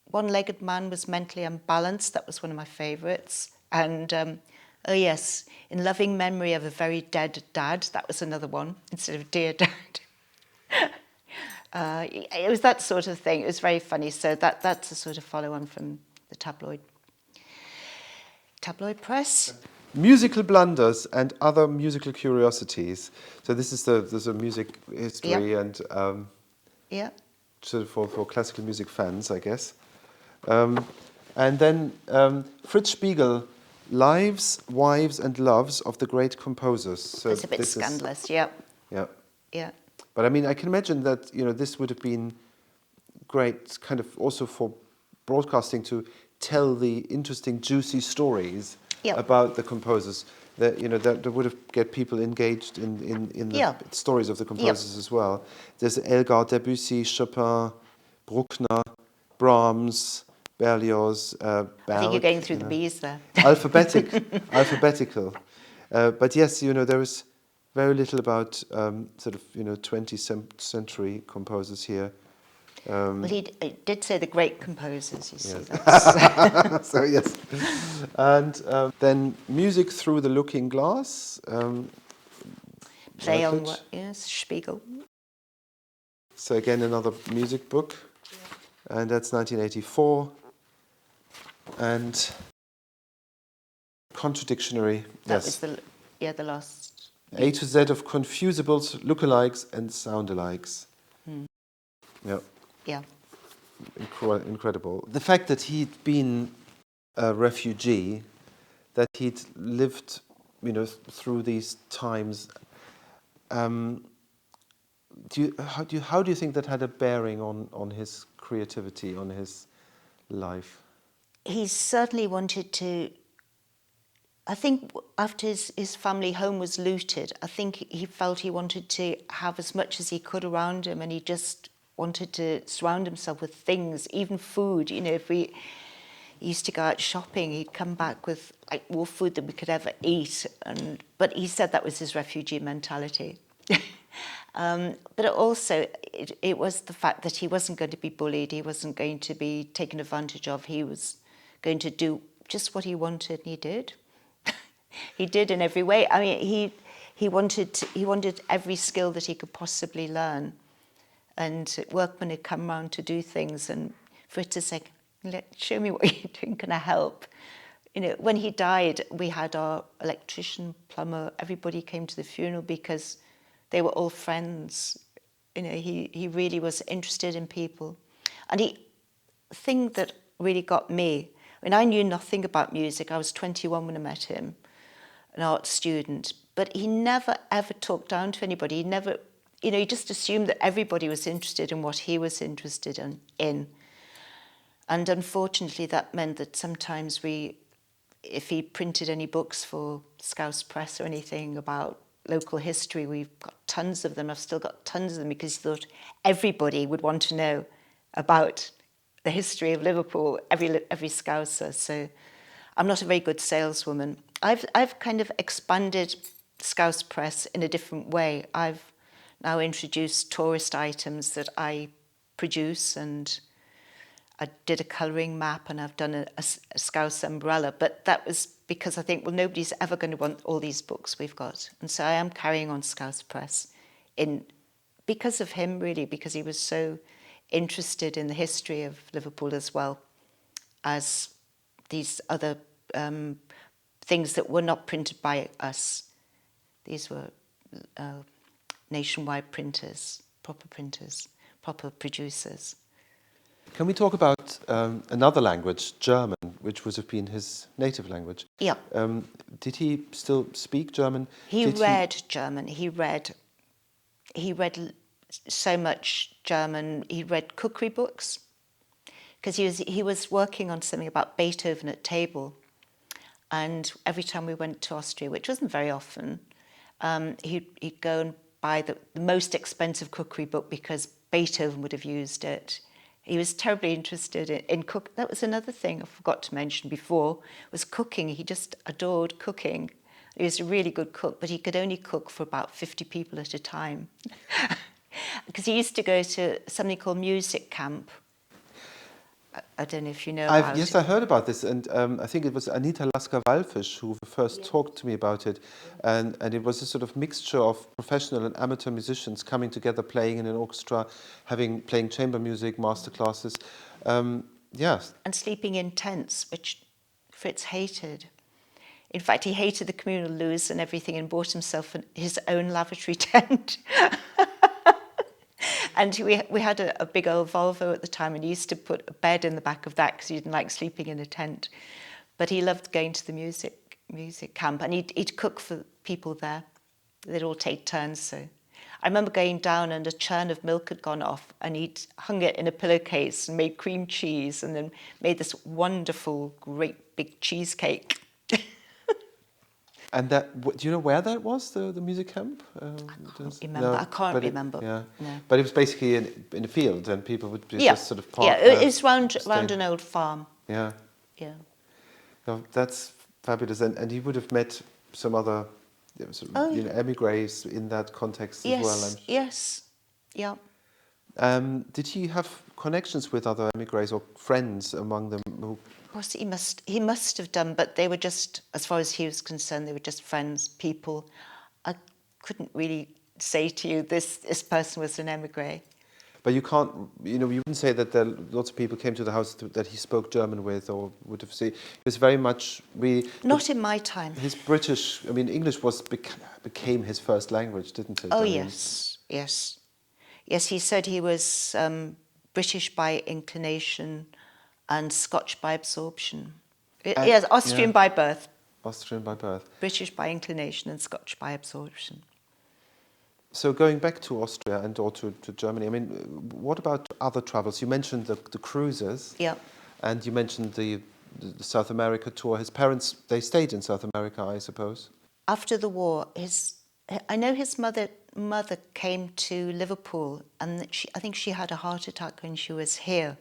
One-Legged Man was mentally unbalanced. That was one of my favourites. And oh yes, In Loving Memory of a Very Dead Dad. That was another one instead of Dear Dad. It was that sort of thing. It was very funny. So that's a sort of follow-on from the tabloid press. Musical Blunders and Other Musical Curiosities. So this is the music history and sort of for classical music fans, I guess. And then Fritz Spiegl, Lives, Wives and Loves of the Great Composers. So it's a bit scandalous, yeah. But I mean, I can imagine that this would have been great, kind of also for broadcasting, to tell the interesting, juicy stories about the composers. That would have get people engaged in the stories of the composers as well. There's Elgar, Debussy, Chopin, Bruckner, Brahms, Berlioz, Bach. I think you're going through the B's there. Alphabetical. But yes, there is very little about sort of 20th century composers here. Well, he did say the great composers, you see. So yes. And then Music Through the Looking Glass. Play on what? Yes, Spiegel. So again, another music book. And that's 1984. And Contradictionary. That was the last. A to Z of confusibles, lookalikes, and soundalikes. Yeah. Incredible. The fact that he'd been a refugee, that he'd lived, through these times. How do you think that had a bearing on his creativity, on his life? He certainly wanted to. I think after his family home was looted, I think he felt he wanted to have as much as he could around him, and he just wanted to surround himself with things, even food. If he used to go out shopping, he'd come back with more food than we could ever eat. But he said that was his refugee mentality. But also, it was the fact that he wasn't going to be bullied, he wasn't going to be taken advantage of, he was going to do just what he wanted, and he did. He did in every way. I mean, he wanted every skill that he could possibly learn. And workmen had come round to do things, and for it to say, show me what you're doing, can I help? When he died, we had our electrician, plumber, everybody came to the funeral because they were all friends. He really was interested in people. And the thing that really got me, I knew nothing about music. I was 21 when I met him, an art student, but he never ever talked down to anybody. He never, he just assumed that everybody was interested in what he was interested in. And unfortunately, that meant that sometimes we if he printed any books for Scouse Press or anything about local history. We've got tons of them. I've still got tons of them because he thought everybody would want to know about the history of Liverpool, every Scouser. So I'm not a very good saleswoman. I've kind of expanded Scouse Press in a different way. I've now introduced tourist items that I produce, and I did a colouring map, and I've done a Scouse umbrella. But that was because I think, well, nobody's ever going to want all these books we've got. And so I am carrying on Scouse Press because of him, really, because he was so interested in the history of Liverpool as well as these other things that were not printed by us. These were nationwide printers, proper producers. Can we talk about another language, German, which would have been his native language? Yeah. Did he still speak German? He read German. He read so much German. He read cookery books because he was working on something about Beethoven at table, and every time we went to Austria, which wasn't very often, he'd go and buy the most expensive cookery book because Beethoven would have used it. He was terribly interested in cook. That was another thing I forgot to mention before, was cooking. He just adored cooking. He was a really good cook, but he could only cook for about 50 people at a time. Because he used to go to something called music camp. I don't know if you know about it. Yes, I heard about this, and I think it was Anita Lasker-Wallfisch who first talked to me about it, and it was a sort of mixture of professional and amateur musicians coming together, playing in an orchestra, playing chamber music, master classes. Yes. And sleeping in tents, which Fritz hated. In fact, he hated the communal loos and everything and bought himself his own lavatory tent. And we had a big old Volvo at the time, and he used to put a bed in the back of that because he didn't like sleeping in a tent. But he loved going to the music camp, and he'd cook for people there. They'd all take turns. So I remember going down, and a churn of milk had gone off, and he'd hung it in a pillowcase and made cream cheese, and then made this wonderful, great big cheesecake. And do you know where that was, the music camp? I can't remember. Yeah. No. But it was basically in a field, and people would just sort of park. Yeah, it's round an old farm. Yeah. Yeah. No, that's fabulous. And he would have met some other emigres in that context as well. Yes. Yeah. Did he have connections with other emigres or friends among them? Of course, he must have done, but they were just, as far as he was concerned, they were just friends, people. I couldn't really say to you, this person was an emigre. But you can't, you wouldn't say that lots of people came to the house that he spoke German with, or would have seen. It was very much really... Not in my time. His British, English became his first language, didn't it? Oh, yes. Yes, he said he was British by inclination and Scotch by absorption. Yes, Austrian by birth. Austrian by birth. British by inclination and Scotch by absorption. So going back to Austria or to Germany, what about other travels? You mentioned the cruises. Yeah. And you mentioned the South America tour. His parents, they stayed in South America, I suppose. After the war, I know his mother came to Liverpool, and I think she had a heart attack when she was here,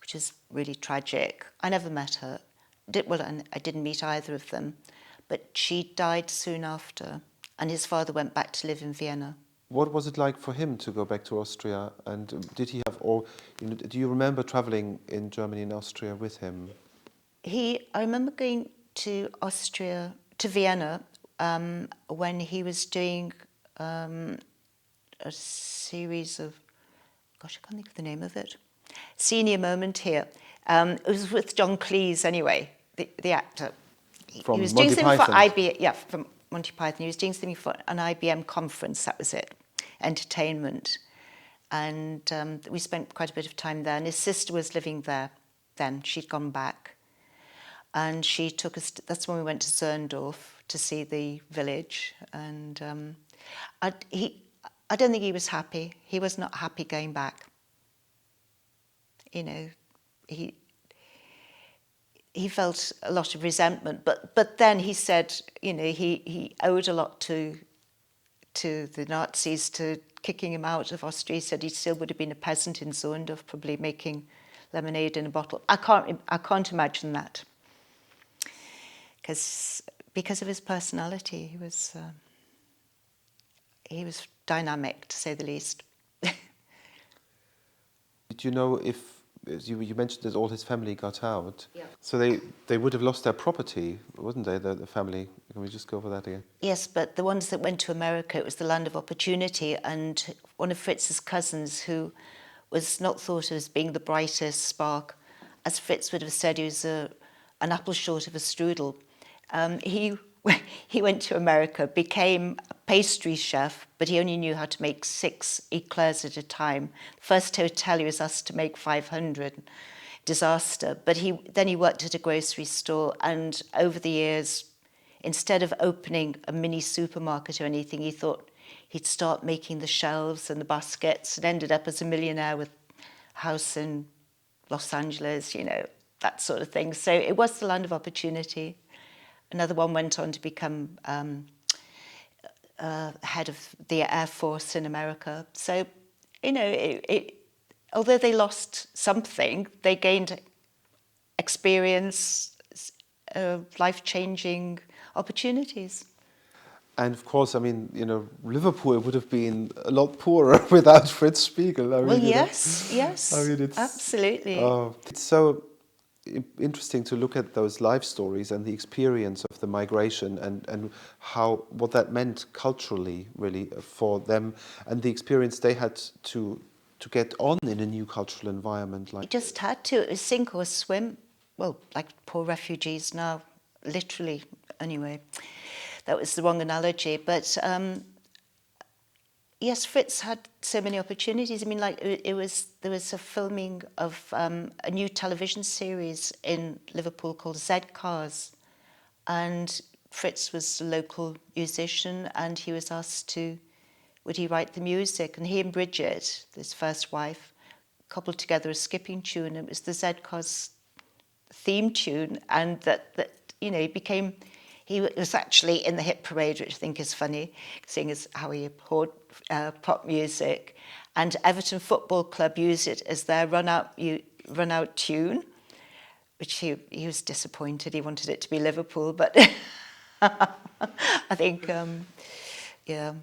which is really tragic. I never met her. I didn't meet either of them, but she died soon after, and his father went back to live in Vienna. What was it like for him to go back to Austria? And did he have, do you remember traveling in Germany and Austria with him? I remember going to Vienna, when he was doing a series of, I can't think of the name of it. Senior Moment here. It was with John Cleese anyway, the actor. He was doing something for IBM, from Monty Python. He was doing something for an IBM conference, that was it, entertainment. And we spent quite a bit of time there. And his sister was living there then. She'd gone back. And she took us, that's when we went to Zerndorf to see the village. And I don't think he was happy. He was not happy going back. he felt a lot of resentment. But then he said, you know, he owed a lot to the Nazis, to kicking him out of Austria. He said he still would have been a peasant in Zorndorf, probably making lemonade in a bottle. I can't imagine that, because of his personality. He was dynamic, to say the least. Did you know if, as you mentioned that all his family got out, Yeah. so they would have lost their property, wouldn't they, the family? Can we just go over that again? Yes, but the ones that went to America, it was the land of opportunity, and one of Fritz's cousins, who was not thought of as being the brightest spark, as Fritz would have said, he was an apple short of a strudel. He went to America, became a pastry chef, but he only knew how to make 6 eclairs at a time. First hotel, he was asked to make 500. Disaster. But then he worked at a grocery store, and over the years, instead of opening a mini supermarket or anything, he thought he'd start making the shelves and the baskets, and ended up as a millionaire with a house in Los Angeles, you know, that sort of thing. So it was the land of opportunity. Another one went on to become head of the Air Force in America. So, you know, although they lost something, they gained experience, life-changing opportunities. And of course, I mean, you know, Liverpool would have been a lot poorer without Fritz Spiegl. I mean, Well, you know, yes, I mean, it's absolutely. it's so interesting to look at those life stories and the experience of the migration and what that meant culturally, really, for them, and the experience they had to get on in a new cultural environment. You just had to. It was sink or swim. Well, like poor refugees now, literally. Anyway, that was the wrong analogy. But yes, Fritz had so many opportunities. I mean, like there was a filming of a new television series in Liverpool called Z Cars, and Fritz was a local musician, and he was asked would he write the music? And he and Bridget, his first wife, cobbled together a skipping tune. It was the Z Cars theme tune, and that you know, he was actually in the hit parade, which I think is funny, seeing as how he abhorred pop music. And Everton Football Club used it as their run out tune, which he was disappointed. He wanted it to be Liverpool, but I think, yeah.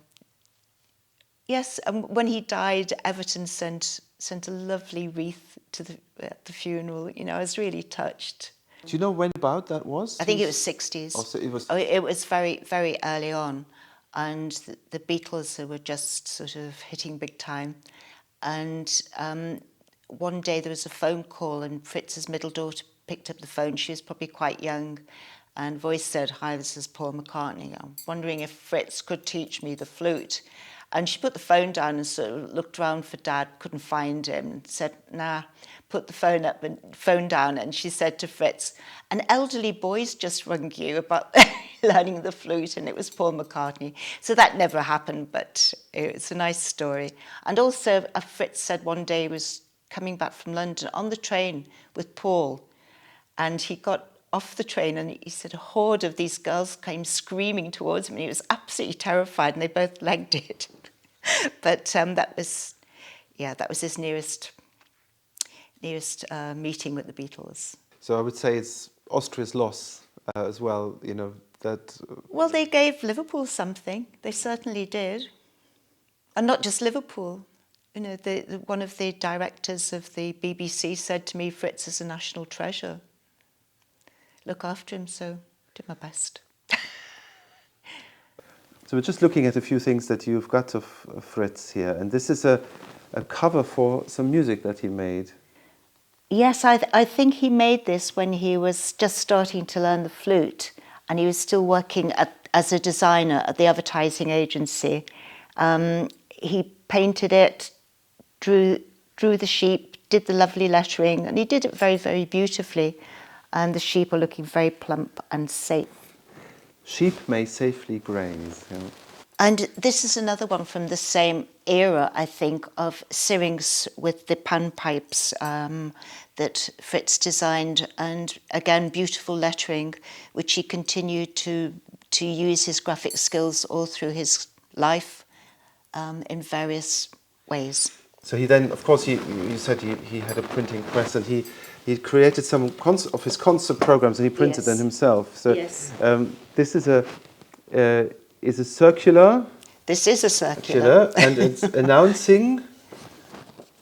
Yes, when he died, Everton sent a lovely wreath to at the funeral. You know, I was really touched. Do you know when about that was? I think it was 60s. Oh, so it was. Oh, it was very, very early on, and the Beatles were just sort of hitting big time. And one day there was a phone call, and Fritz's middle daughter picked up the phone. She was probably quite young, and voice said, "Hi, this is Paul McCartney. I'm wondering if Fritz could teach me the flute." And she put the phone down and sort of looked around for Dad, couldn't find him, and said, "Nah," put the phone down, and she said to Fritz, "An elderly boy's just rung you about learning the flute," and it was Paul McCartney. So that never happened, but it's a nice story. And also, Fritz said one day he was coming back from London on the train with Paul, and he got off the train, and he said a horde of these girls came screaming towards him, and he was absolutely terrified, and they both legged it. But that was his nearest meeting with the Beatles. So I would say it's Austria's loss as well. You know that. Well, they gave Liverpool something. They certainly did, and not just Liverpool. You know, one of the directors of the BBC said to me, "Fritz is a national treasure. Look after him." So, did my best. So we're just looking at a few things that you've got of Fritz here, and this is a cover for some music that he made. Yes, I think he made this when he was just starting to learn the flute, and he was still working as a designer at the advertising agency. He painted it, drew the sheep, did the lovely lettering, and he did it very, very beautifully. And the sheep are looking very plump and safe. Sheep may safely graze. You know. And this is another one from the same era, I think, of Syrinx with the panpipes that Fritz designed, and again, beautiful lettering, which he continued to use his graphic skills all through his life in various ways. So he then, of course, you said he had a printing press, and he created some of his concert programs, and he printed them himself. So Yes. This is a circular. This is a circular. And it's announcing.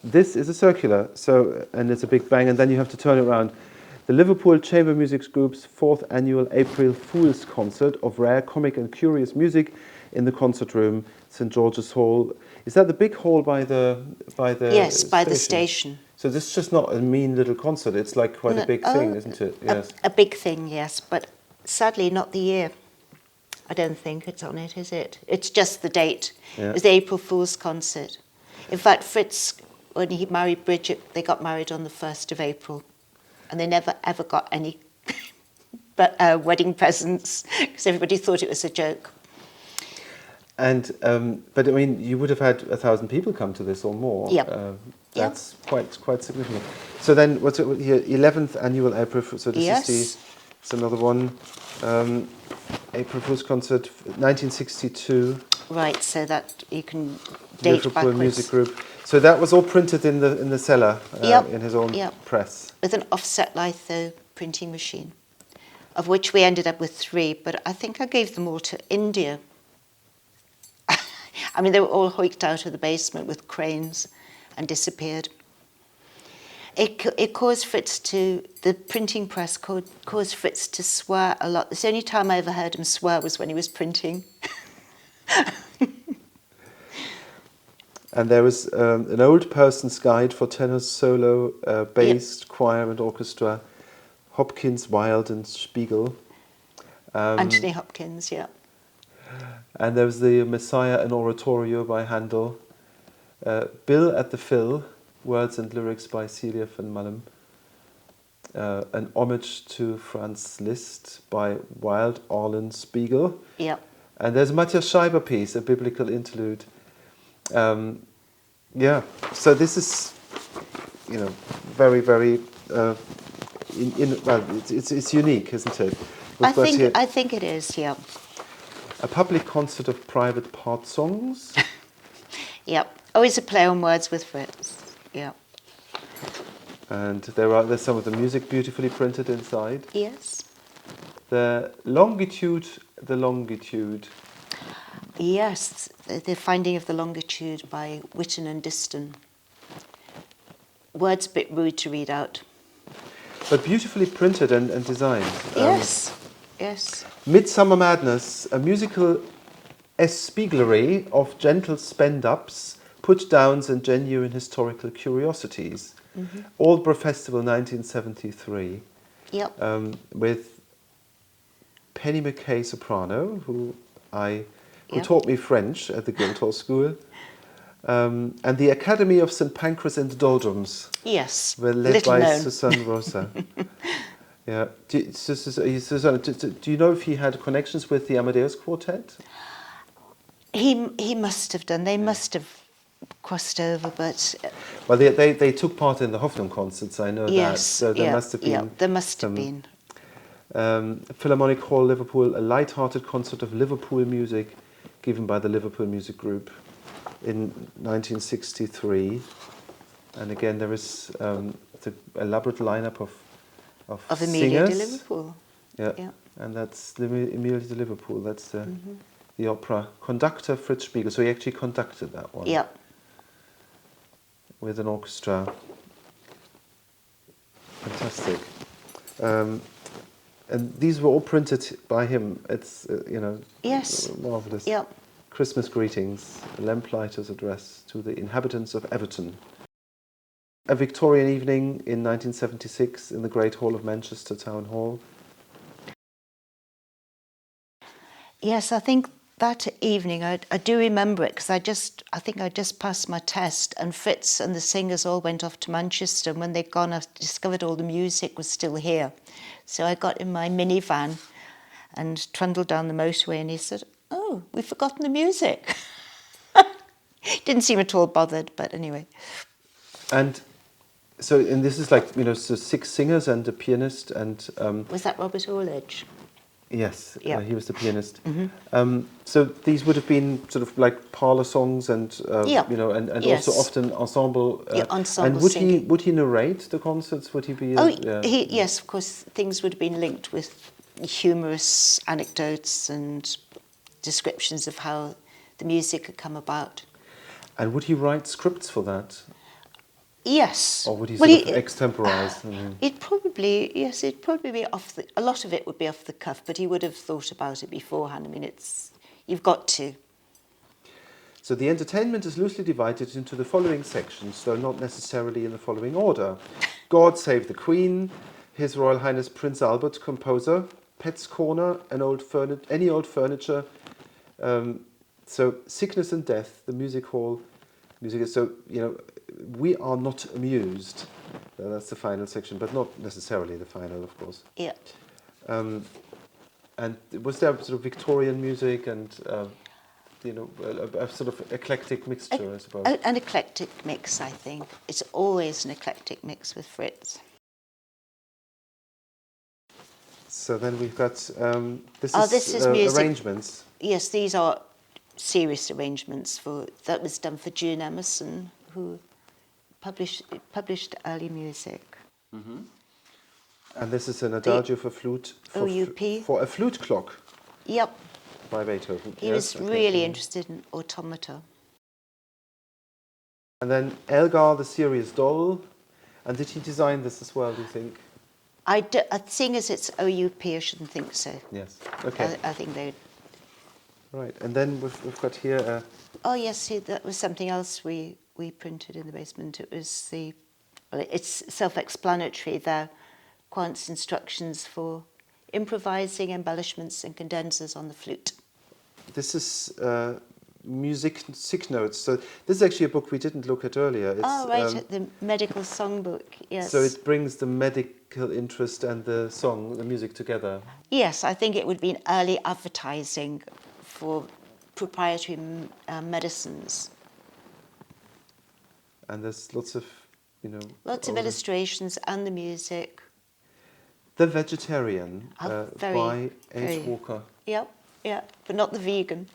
This is a circular. So, and it's a big bang, and then you have to turn it around. The Liverpool Chamber Music Group's 4th annual April Fool's Concert of rare, comic and curious music in the concert room, St George's Hall. Is that the big hall by the Yes, by the station. So this is just not a mean little concert. It's like quite a big thing, isn't it? Yes. A big thing, yes, but sadly not the year. I don't think it's on it, is it? It's just the date. Yeah. It's the April Fool's concert. In fact, Fritz, when he married Bridget, they got married on the 1st of April. And they never, ever got any wedding presents because everybody thought it was a joke. And but I mean, you would have had 1,000 people come to this or more. Yeah. That's quite significant. So then, what's it here? 11th annual April Fool's. So this is it's another one. April Fool's concert, 1962. Right, so that you can date Liverpool backwards. Music Group. So that was all printed in the cellar in his own press. With an offset litho printing machine, of which we ended up with 3, but I think I gave them all to India. I mean, they were all hoiked out of the basement with cranes and disappeared. It caused Fritz the printing press caused Fritz to swear a lot. The only time I ever heard him swear was when he was printing. And there was an old person's guide for tenor solo, bass, choir and orchestra, Hopkins, Wilde and Spiegel. Anthony Hopkins, yeah. And there was the Messiah and Oratorio by Handel, Bill at the Phil, words and lyrics by Celia van Malm, an homage to Franz Liszt by Wilde, Orlin, Spiegel. Yeah. And there's a Matthias Scheiber piece, a biblical interlude. So this is, very, very. Well, it's unique, isn't it? I think it is. Yeah. A public concert of private part songs. Yep. Always a play on words with Fritz. Yeah. And there's some of the music beautifully printed inside. Yes. The longitude. Yes, the finding of the longitude by Whitten and Diston. Words a bit rude to read out. But beautifully printed and designed. Yes. Midsummer Madness, a musical espieglery of gentle spend-ups, put-downs and genuine historical curiosities. Mm-hmm. Aldborough Festival 1973. Yep. With Penny McKay soprano, who taught me French at the Guildhall School, and the Academy of St Pancras and the Doldrums. Yes, were led by known. Susanne Rosa. Yeah. Susanne, do you know if he had connections with the Amadeus Quartet? He must have done. They must have crossed over, but... Well, they took part in the Hoffnung concerts, I know that. So there must have been... Yeah, there must have been. Philharmonic Hall, Liverpool, a light-hearted concert of Liverpool music given by the Liverpool Music Group in 1963. And again, there is the elaborate lineup of Emilia di singers. Liverpool. Yeah. And that's Emilia di Liverpool. That's the opera conductor, Fritz Spiegl. So he actually conducted that one. Yeah. With an orchestra. Fantastic. And these were all printed by him. It's, yes. marvellous. Yeah. Christmas greetings, a lamplighter's address to the inhabitants of Everton. A Victorian evening in 1976 in the Great Hall of Manchester Town Hall. Yes, I think that evening, I do remember it because I think I just passed my test, and Fritz and the singers all went off to Manchester, and when they'd gone, I discovered all the music was still here. So I got in my minivan and trundled down the motorway, and he said, "Oh, oh, we've forgotten the music. Didn't seem at all bothered, but anyway. And so, and this is like, you know, so 6 singers and a pianist and... Was that Robert Orledge? yes, Yeah. he was the pianist. So these would have been sort of like parlour songs and, Yeah. you know, and Yes. also often ensemble... Yeah, ensemble and would singing. would he narrate the concerts? Would he be... Yes, of course, things would have been linked with humorous anecdotes and descriptions of how the music had come about. And would he write scripts for that? Yes. Or would he Well, sort of extemporise? It'd probably be a lot of it would be off the cuff, but he would have thought about it beforehand. I mean, you've got to. So the entertainment is loosely divided into the following sections, though not necessarily in the following order. God Save the Queen, His Royal Highness Prince Albert, composer, Pet's Corner, any old furniture. So Sickness and Death, the music hall. Music is so, you know, we are not amused. That's the final section, but not necessarily the final, of course. Yeah. And was there sort of Victorian music and, you know, a sort of eclectic mixture, I suppose? An eclectic mix, I think. It's always an eclectic mix with Fritz. So then we've got, this is music. arrangements. Yes, these are serious arrangements that was done for June Emerson, who published early music. And this is an adagio for flute. OUP. For a flute clock Yep. by Beethoven. He was really interested in automata. And then Elgar, the Serious Doll. And did he design this as well, do you think? Seeing as it's OUP, I shouldn't think so. Yes. Okay. I think they... Right. And then we've got here... Oh, yes, see, that was something else we printed in the basement. It was it's self-explanatory there. Quant's instructions for improvising embellishments and condensers on the flute. This is music notes. So this is actually a book we didn't look at earlier. It's, the medical songbook, yes. So it brings the medical interest and the music together. Yes, I think it would be an early advertising for proprietary medicines. And there's lots of, you know... Lots of illustrations and the music. The Vegetarian by H. Walker. Yep, but not the vegan.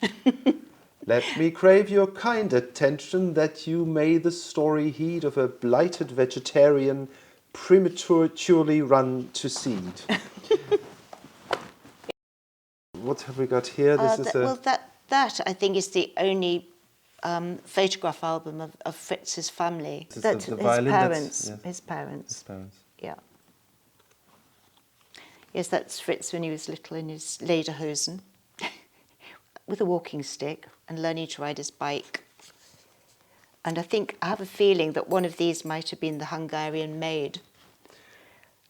Let me crave your kind attention that you may the story heed of a blighted vegetarian prematurely run to seed. What have we got here? That I think is the only photograph album of Fritz's family. That's the his violin, parents. yes. His parents. His parents. Yeah. Yes, that's Fritz when he was little in his lederhosen, with a walking stick and learning to ride his bike. And I have a feeling that one of these might have been the Hungarian maid.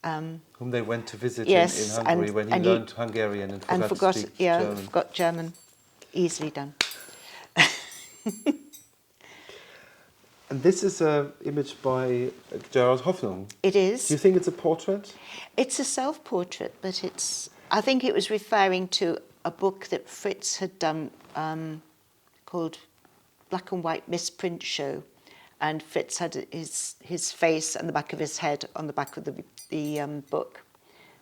Whom they went to visit in Hungary when he learned Hungarian and forgot to speak German. Forgot German. Easily done. And this is an image by Gerard Hoffnung. It is. Do you think it's a portrait? It's a self-portrait, but I think it was referring to a book that Fritz had done called Black and White Misprint Show. And Fritz had his face and the back of his head on the back of the book.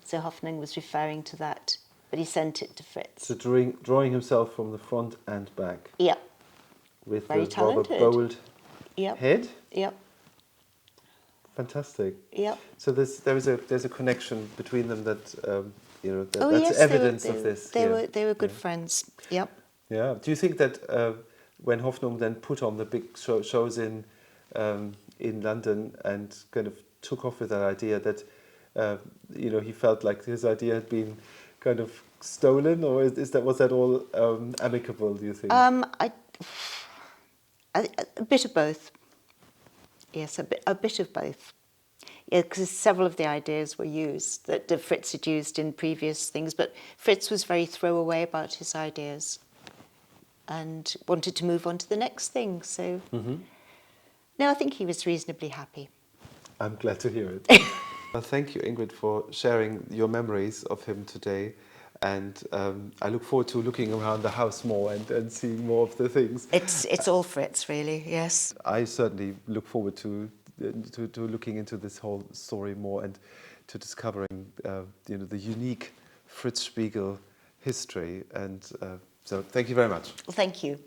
So Hoffnung was referring to that, but he sent it to Fritz. So drawing himself from the front and back. Yep. With Very the talented. rather bold head. Yep. Fantastic. Yep. So there's a connection between them that you know yes, evidence of this. They were good friends. Yep. Yeah. Do you think that when Hoffnung then put on the big shows in London and kind of took off with that idea that you know, he felt like his idea had been kind of stolen, or was that all amicable, do you think? A bit of both. Yes, a bit of both. Yeah, because several of the ideas were used that Fritz had used in previous things, but Fritz was very throwaway about his ideas and wanted to move on to the next thing. So, no, I think he was reasonably happy. I'm glad to hear it. Well, thank you, Ingrid, for sharing your memories of him today. And I look forward to looking around the house more and seeing more of the things. It's all Fritz, really, yes. I certainly look forward to looking into this whole story more and to discovering the unique Fritz Spiegl history. And so thank you very much. Well, thank you.